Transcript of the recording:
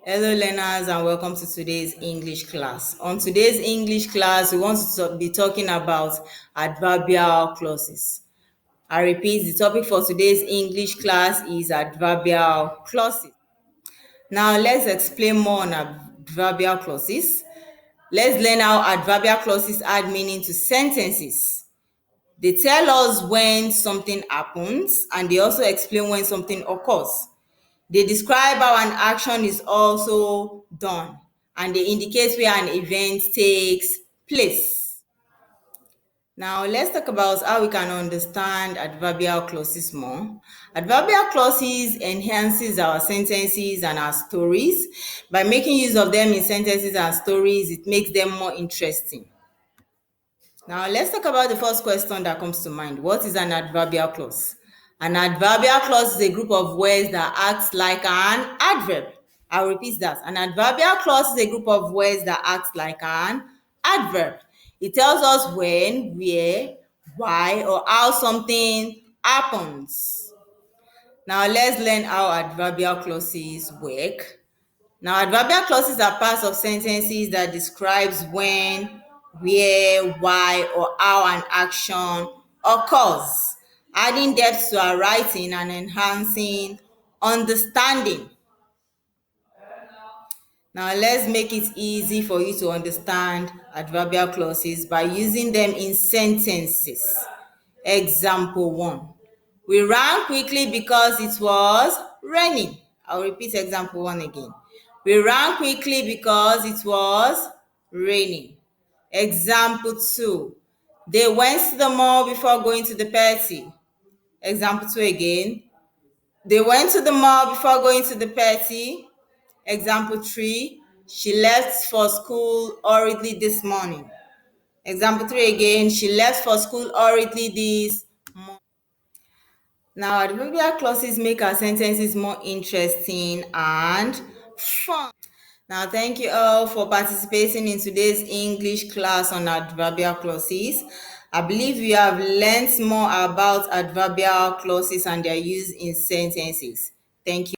Hello learners and welcome to today's English class. On today's English class, we want to be talking about adverbial clauses. I repeat, the topic for today's English class is adverbial clauses. Now let's explain more on adverbial clauses. Let's learn how adverbial clauses add meaning to sentences. They tell us when something happens and they also explain when something occurs. They describe how an action is also done and they indicate where an event takes place. Now, let's talk about how we can understand adverbial clauses more. Adverbial clauses enhances our sentences and our stories. By making use of them in sentences and stories, it makes them more interesting. Now, let's talk about the first question that comes to mind. What is an adverbial clause? An adverbial clause is a group of words that acts like an adverb. I'll repeat that. An adverbial clause is a group of words that acts like an adverb. It tells us when, where, why, or how something happens. Now, let's learn how adverbial clauses work. Now, adverbial clauses are parts of sentences that describes when, where, why, or how an action occurs, adding depth to our writing and enhancing understanding. Now, let's make it easy for you to understand adverbial clauses by using them in sentences. Example 1. We ran quickly because it was raining. I'll repeat example 1 again. We ran quickly because it was raining. Example 2. They went to the mall before going to the party. Example 2 again. They went to the mall before going to the party. Example 3. She left for school hurriedly this morning. Example 3 again. She left for school hurriedly this morning. Now, adverbial clauses make our sentences more interesting and fun. Now, thank you all for participating in today's English class on adverbial clauses. I believe you have learned more about adverbial clauses and their use in sentences. Thank you.